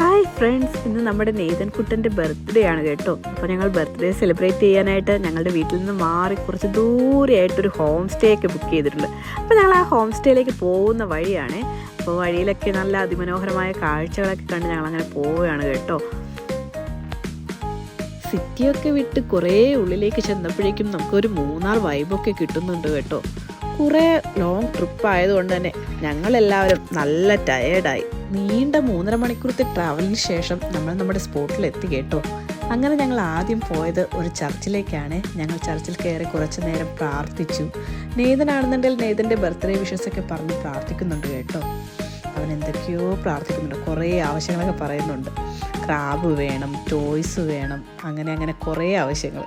Hi friends, ഇന്ന് നമ്മുടെ Nathan കുട്ടൻ്റെ birthday ആണ് കേട്ടോ. അപ്പോൾ ഞങ്ങൾ ബർത്ത്ഡേ സെലിബ്രേറ്റ് ചെയ്യാനായിട്ട് ഞങ്ങളുടെ വീട്ടിൽ നിന്ന് മാറി കുറച്ച് ദൂരെയായിട്ടൊരു ഹോം സ്റ്റേ ഒക്കെ ബുക്ക് ചെയ്തിട്ടുണ്ട്. അപ്പോൾ ഞങ്ങൾ ആ ഹോം സ്റ്റേയിലേക്ക് പോകുന്ന വഴിയാണ്. അപ്പോൾ വഴിയിലൊക്കെ നല്ല അതിമനോഹരമായ കാഴ്ചകളൊക്കെ കണ്ട് ഞങ്ങളങ്ങനെ പോവുകയാണ് കേട്ടോ. സിറ്റിയൊക്കെ വിട്ട് കുറേ ഉള്ളിലേക്ക് ചെന്നപ്പോഴേക്കും നമുക്കൊരു മൂന്നാർ വൈബൊക്കെ കിട്ടുന്നുണ്ട് കേട്ടോ. കുറേ ലോങ് ട്രിപ്പ് ആയതുകൊണ്ട് തന്നെ ഞങ്ങളെല്ലാവരും നല്ല ടയേർഡായി. നീണ്ട 3.5 മണിക്കൂറത്തെ ട്രാവലിന് ശേഷം നമ്മൾ നമ്മുടെ സ്പോട്ടിൽ എത്തി കേട്ടോ. അങ്ങനെ ഞങ്ങൾ ആദ്യം പോയത് ഒരു ചർച്ചിലേക്കാണ്. ഞങ്ങൾ ചർച്ചിൽ കയറി കുറച്ച് നേരം പ്രാർത്ഥിച്ചു. നേതനാണെന്നുണ്ടെങ്കിൽ നേതൻ്റെ ബർത്ത്ഡേ വിഷസൊക്കെ പറഞ്ഞ് പ്രാർത്ഥിക്കുന്നുണ്ട് കേട്ടോ. അവൻ എന്തൊക്കെയോ പ്രാർത്ഥിക്കുന്നുണ്ട്, കുറേ ആവശ്യങ്ങളൊക്കെ പറയുന്നുണ്ട്. ക്രാബ് വേണം, ടോയ്സ് വേണം, അങ്ങനെ കുറേ ആവശ്യങ്ങൾ.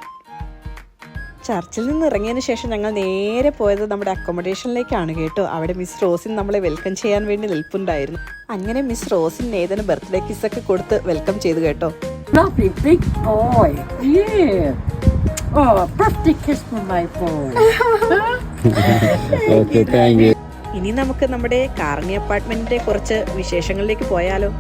ചർച്ചിൽ നിന്ന് ഇറങ്ങിയതിന് ശേഷം ഞങ്ങൾ നേരെ പോയത് നമ്മുടെ അക്കോമഡേഷനിലേക്കാണ് കേട്ടോ. അവിടെ മിസ് റോസിൻ നമ്മളെ വെൽക്കം ചെയ്യാൻ വേണ്ടി നിൽപ്പുണ്ടായിരുന്നു. അങ്ങനെ മിസ് റോസിൻ നേതന് ബർത്ത്ഡേ കിസ്സൊക്കെ കൊടുത്ത് വെൽക്കം ചെയ്തു കേട്ടോ. Lovely big boy. Yeah. Oh, birthday kiss for my boy. Okay, thank you. ഇനി നമുക്ക് നമ്മുടെ കാർണി അപ്പാർട്ട്മെന്റിന്റെ കുറച്ച് വിശേഷങ്ങളിലേക്ക് പോയാലോ.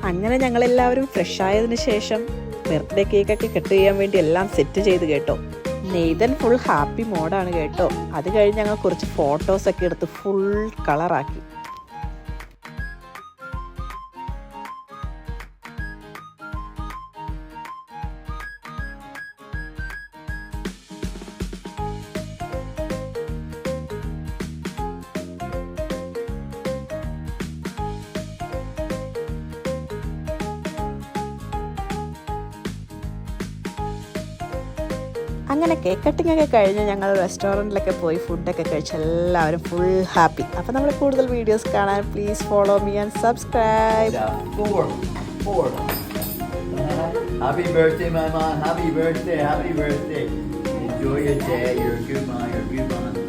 അങ്ങനെ ഞങ്ങളെല്ലാവരും ഫ്രഷ് ആയതിനു ശേഷം ബർത്ത്ഡേ കേക്കൊക്കെ കട്ട് ചെയ്യാൻ വേണ്ടി എല്ലാം സെറ്റ് ചെയ്ത് കേട്ടോ. നെയ്തൻ ഫുൾ ഹാപ്പി മോഡാണ് കേട്ടോ. അത് കഴിഞ്ഞ് ഞങ്ങൾ കുറച്ച് ഫോട്ടോസൊക്കെ എടുത്ത് ഫുൾ കളറാക്കി. അങ്ങനെ കേക്ക് കട്ടിംഗ് ഒക്കെ കഴിഞ്ഞ് ഞങ്ങൾ റെസ്റ്റോറൻറ്റിലൊക്കെ പോയി ഫുഡൊക്കെ കഴിച്ച് എല്ലാവരും ഫുൾ ഹാപ്പി. അപ്പോൾ നമ്മൾ കൂടുതൽ വീഡിയോസ് കാണാൻ please follow me and subscribe. Four. Happy birthday, my mom. Happy birthday. Enjoy your day. You're a good man.